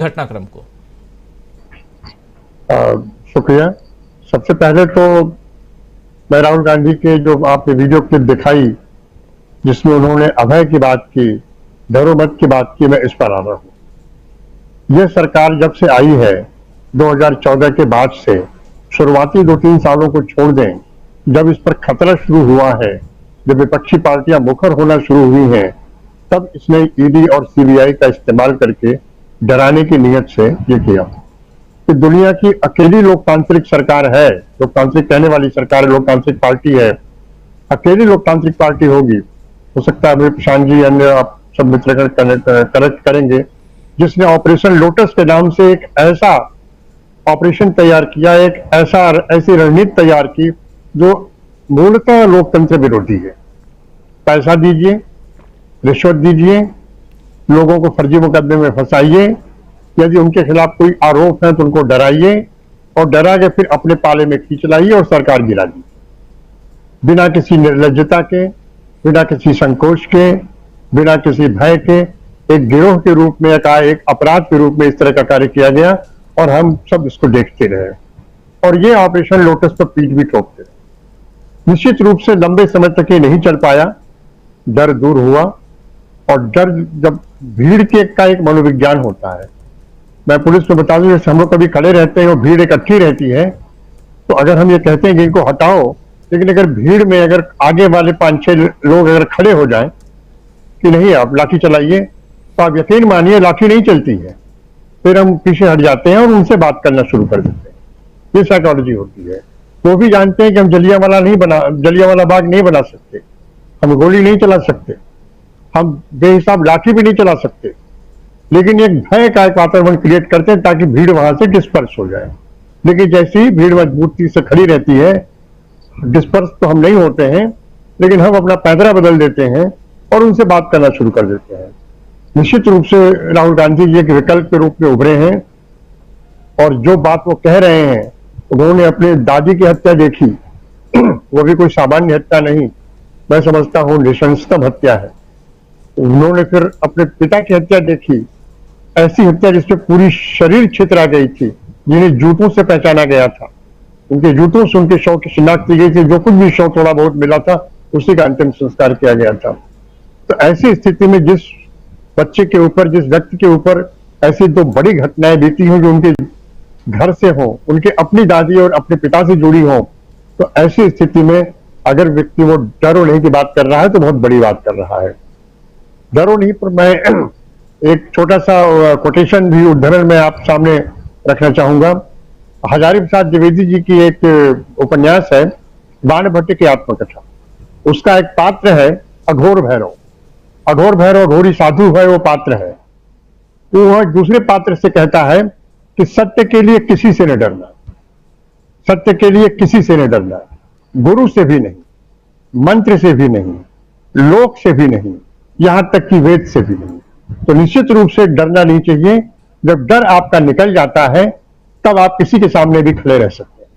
घटनाक्रम को। शुक्रिया। सबसे पहले तो मैं राहुल गांधी के जो आपने वीडियो क्लिप दिखाई जिसमें उन्होंने अभय की बात की, डरो मत की बात की, मैं इस पर आ रहा हूं। यह सरकार जब से आई है 2014 के बाद से, शुरुआती 2-3 सालों को छोड़ दें, जब इस पर खतरा शुरू हुआ है, जब विपक्षी पार्टियां मुखर होना शुरू हुई हैं, तब इसने ईडी और सीबीआई का इस्तेमाल करके डराने की नीयत से ये किया कि दुनिया की अकेली लोकतांत्रिक सरकार है, लोकतांत्रिक कहने वाली सरकार है, लोकतांत्रिक पार्टी है, अकेली लोकतांत्रिक पार्टी होगी, हो सकता है अभी प्रशांत जी अन्य आप सब मित्र करेक्ट करेंगे, जिसने ऑपरेशन लोटस के नाम से एक ऐसा ऑपरेशन तैयार किया, एक ऐसी रणनीति तैयार की जो मूलतः लोकतंत्र विरोधी है। पैसा दीजिए, रिश्वत दीजिए, लोगों को फर्जी मुकदमे में फंसाइए, यदि उनके खिलाफ कोई आरोप है तो उनको डराइए और डरा के फिर अपने पाले में खींच लाइए और सरकार गिरा दीजिए। बिना किसी निर्लज्जता के, बिना किसी संकोच के, बिना किसी भय के एक गिरोह के रूप में, एक अपराध के रूप में इस तरह का कार्य किया गया और हम सब इसको देखते रहे और ये ऑपरेशन लोटस पर पीठ भी ठोकते रहे। निश्चित रूप से लंबे समय तक ये नहीं चल पाया, डर दूर हुआ और डर जब भीड़ के का एक मनोविज्ञान होता है। मैं पुलिस में बता दूं, जैसे हम लोग कभी खड़े रहते हैं और भीड़ इकट्ठी रहती है, तो अगर हम ये कहते हैं कि इनको हटाओ, लेकिन अगर भीड़ में अगर आगे वाले 5-6 लोग अगर खड़े हो जाएं कि नहीं आप लाठी चलाइए, तो आप यकीन मानिए लाठी नहीं चलती है, फिर हम पीछे हट जाते हैं और उनसे बात करना शुरू कर देते हैं। ये साइकोलॉजी होती है। वो भी जानते हैं कि हम जलियांवाला बाग नहीं बना सकते, हम गोली नहीं चला सकते, हम बेहिसाब लाठी भी नहीं चला सकते, लेकिन एक भय का एक वातावरण क्रिएट करते हैं ताकि भीड़ वहां से डिस्पर्स हो जाए। लेकिन जैसे ही भीड़ मजबूती से खड़ी रहती है, डिस्पर्स तो हम नहीं होते हैं, लेकिन हम अपना पैदरा बदल देते हैं और उनसे बात करना शुरू कर देते हैं। निश्चित रूप से राहुल गांधी जी एक विकल्प के रूप में उभरे हैं और जो बात वो कह रहे हैं, उन्होंने अपने दादी की हत्या देखी, वो भी कोई सामान्य हत्या नहीं, मैं समझता हूं नृशंसतम हत्या है। उन्होंने फिर अपने पिता की हत्या देखी, ऐसी हत्या जिसमें पूरी शरीर छितरा गई थी, जिन्हें जूतों से पहचाना गया था, उनके जूतों से उनके शव की शिनाख्त की गई थी, जो कुछ भी शव थोड़ा बहुत मिला था उसी का अंतिम संस्कार किया गया था। तो ऐसी स्थिति में जिस बच्चे के ऊपर, जिस व्यक्ति के ऊपर ऐसी 2 बड़ी घटनाएं बीती हों जो उनके घर से हो, उनके अपनी दादी और अपने पिता से जुड़ी हो, तो ऐसी स्थिति में अगर व्यक्ति वो डरो नहीं की बात कर रहा है तो बहुत बड़ी बात कर रहा है। डरो नहीं पर मैं एक छोटा सा कोटेशन भी उद्धरण में आप सामने रखना चाहूंगा। हजारी प्रसाद द्विवेदी जी की एक उपन्यास है बाणभट्ट की आत्मकथा, उसका एक पात्र है अघोर भैरव। अघोर भैरव घोरी साधु है वो पात्र है, तो वह दूसरे पात्र से कहता है कि सत्य के लिए किसी से न डरना, सत्य के लिए किसी से न डरना, गुरु से भी नहीं, मंत्र से भी नहीं, लोक से भी नहीं, यहां तक कि वेद से भी नहीं। तो निश्चित रूप से डरना नहीं चाहिए। जब डर आपका निकल जाता है तब आप किसी के सामने भी खड़े रह सकते हैं।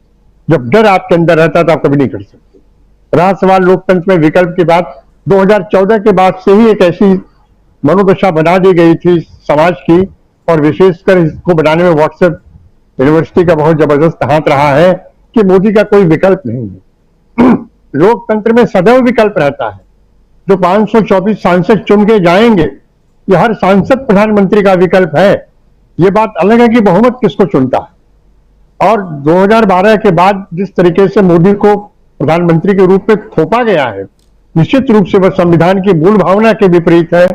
जब डर आपके अंदर रहता है तो आप कभी नहीं कर सकते। रहा सवाल लोकतंत्र में विकल्प की बात, 2014 के बाद से ही एक ऐसी मनोदशा बना दी गई थी समाज की, और विशेषकर इसको बनाने में व्हाट्सएप यूनिवर्सिटी का बहुत जबरदस्त हाथ रहा है कि मोदी का कोई विकल्प नहीं है। लोकतंत्र में सदैव विकल्प रहता है। जो 524 सांसद चुन के जाएंगे, ये हर सांसद प्रधानमंत्री का विकल्प है। ये बात अलग है कि बहुमत किसको चुनता है। और 2012 के बाद जिस तरीके से मोदी को प्रधानमंत्री के रूप में थोपा गया है, निश्चित रूप से वह संविधान की मूल भावना के विपरीत है।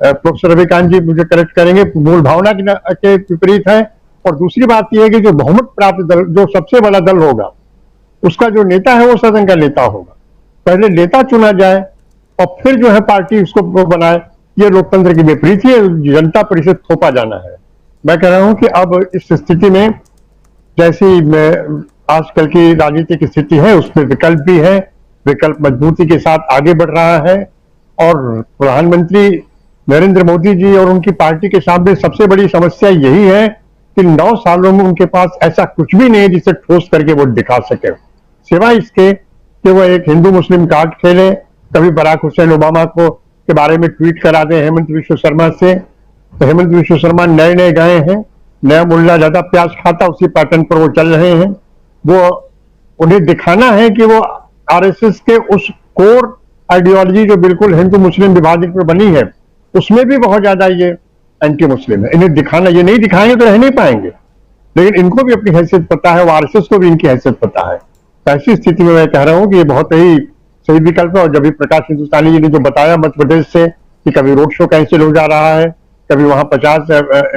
प्रोफेसर रविकांत जी मुझे करेक्ट करेंगे, मूल भावना के विपरीत है। और दूसरी बात यह है कि जो बहुमत प्राप्त दल, जो सबसे बड़ा दल होगा, उसका जो नेता है वो सदन का नेता होगा। पहले नेता चुना जाए और फिर जो है पार्टी उसको बनाए, ये लोकतंत्र की विपरीत है, जनता परिषद थोपा जाना है। मैं कह रहा हूं कि अब इस स्थिति में जैसी आजकल की राजनीतिक स्थिति है उसमें विकल्प भी है, विकल्प मजबूती के साथ आगे बढ़ रहा है। और प्रधानमंत्री नरेंद्र मोदी जी और उनकी पार्टी के सामने सबसे बड़ी समस्या यही है कि 9 सालों में उनके पास ऐसा कुछ भी नहीं है जिसे ठोस करके वो दिखा सके, सिवाय इसके कि वो एक हिंदू मुस्लिम कार्ड खेले, कभी बराक हुसैन ओबामा को के बारे में ट्वीट करा दें हेमंत विश्व शर्मा से, तो हेमंत विश्व शर्मा नए नए गए हैं, नया मुल्ला ज्यादा प्याज खाता, उसी पैटर्न पर वो चल रहे हैं। वो उन्हें दिखाना है कि वो आरएसएस के उस कोर आइडियोलॉजी जो बिल्कुल हिंदू मुस्लिम विभाजन पर बनी है, उसमें भी बहुत ज्यादा ये एंटी मुस्लिम है। इन्हें दिखाना, ये नहीं दिखाएंगे तो रह नहीं पाएंगे, लेकिन इनको भी अपनी हैसियत पता है, वो आरएसएस को भी इनकी हैसियत पता है। तो ऐसी स्थिति में मैं कह रहा हूं कि ये बहुत ही सही विकल्प है। और जब भी प्रकाश हिंदुस्तानी जी ने जो बताया मध्य प्रदेश से कि कभी रोड शो कैंसिल हो जा रहा है, कभी वहां 50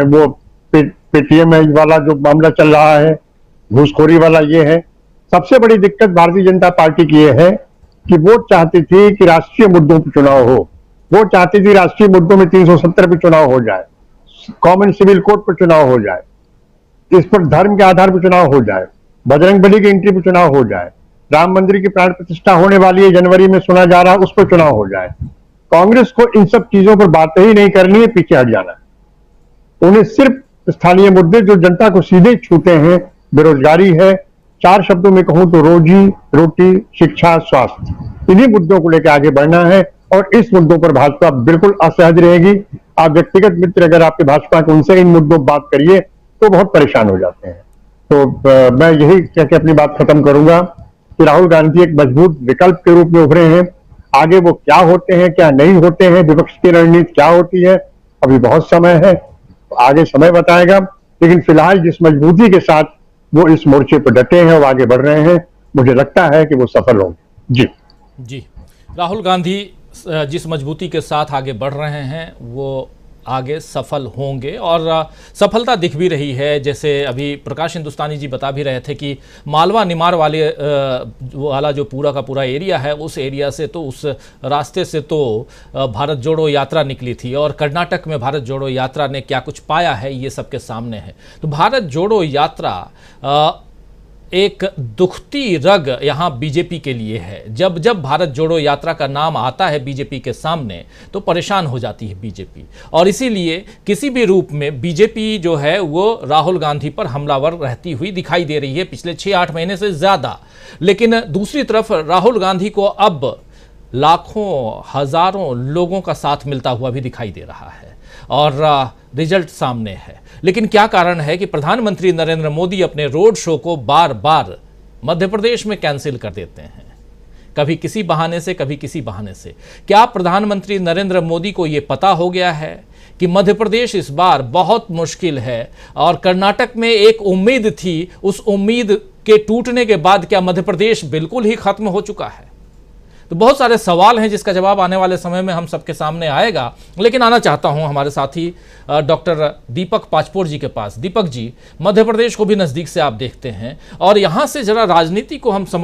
वो पेटीएम वाला जो मामला चल रहा है, घूसखोरी वाला ये है। सबसे बड़ी दिक्कत भारतीय जनता पार्टी की ये है कि वो चाहती थी कि राष्ट्रीय मुद्दों पर चुनाव हो, वो चाहती थी राष्ट्रीय मुद्दों में 370 पर चुनाव हो जाए, कॉमन सिविल कोड पर चुनाव हो जाए, इस पर धर्म के आधार पर चुनाव हो जाए, बजरंगबली की एंट्री पर चुनाव हो जाए, राम मंदिर की प्राण प्रतिष्ठा होने वाली है जनवरी में सुना जा रहा है, उस पर चुनाव हो जाए। कांग्रेस को इन सब चीजों पर बातें ही नहीं करनी है, पीछे हट जाना है। उन्हें सिर्फ स्थानीय मुद्दे जो जनता को सीधे छूते हैं, बेरोजगारी है, 4 शब्दों में कहूं तो रोजी रोटी, शिक्षा, स्वास्थ्य, इन्हीं मुद्दों को लेकर आगे बढ़ना है। और इस मुद्दों पर भाजपा बिल्कुल असहज रहेगी। आप व्यक्तिगत मित्र अगर आपके भाजपा के, उनसे इन मुद्दों पर बात करिए तो बहुत परेशान हो जाते हैं। तो मैं यही कह के अपनी बात खत्म करूंगा कि राहुल गांधी एक मजबूत विकल्प के रूप में उभरे हैं। आगे वो क्या होते हैं, क्या नहीं होते हैं, विपक्ष की रणनीति क्या होती है, अभी बहुत समय है, आगे समय बताएगा। लेकिन फिलहाल जिस मजबूती के साथ वो इस मोर्चे पर डटे हैं और आगे बढ़ रहे हैं, मुझे लगता है कि वो सफल होंगे। जी, राहुल गांधी जिस मजबूती के साथ आगे बढ़ रहे हैं वो आगे सफल होंगे और सफलता दिख भी रही है। जैसे अभी प्रकाश हिंदुस्तानी जी बता भी रहे थे कि मालवा निमाड़ वाला जो पूरा का पूरा एरिया है, उस एरिया से तो, उस रास्ते से तो भारत जोड़ो यात्रा निकली थी और कर्नाटक में भारत जोड़ो यात्रा ने क्या कुछ पाया है ये सबके सामने है। तो भारत जोड़ो यात्रा एक दुखती रग यहाँ बीजेपी के लिए है। जब जब भारत जोड़ो यात्रा का नाम आता है बीजेपी के सामने तो परेशान हो जाती है बीजेपी, और इसीलिए किसी भी रूप में बीजेपी जो है वो राहुल गांधी पर हमलावर रहती हुई दिखाई दे रही है पिछले 6-8 महीने से ज़्यादा। लेकिन दूसरी तरफ राहुल गांधी को अब लाखों हजारों लोगों का साथ मिलता हुआ भी दिखाई दे रहा है और रिजल्ट सामने है। लेकिन क्या कारण है कि प्रधानमंत्री नरेंद्र मोदी अपने रोड शो को बार बार मध्य प्रदेश में कैंसिल कर देते हैं, कभी किसी बहाने से, कभी किसी बहाने से? क्या प्रधानमंत्री नरेंद्र मोदी को यह पता हो गया है कि मध्य प्रदेश इस बार बहुत मुश्किल है और कर्नाटक में एक उम्मीद थी, उस उम्मीद के टूटने के बाद क्या मध्य प्रदेश बिल्कुल ही खत्म हो चुका है? तो बहुत सारे सवाल हैं जिसका जवाब आने वाले समय में हम सबके सामने आएगा। लेकिन आना चाहता हूं हमारे साथी डॉक्टर दीपक पाचपोर जी के पास। दीपक जी, मध्य प्रदेश को भी नज़दीक से आप देखते हैं और यहाँ से जरा राजनीति को हम समझ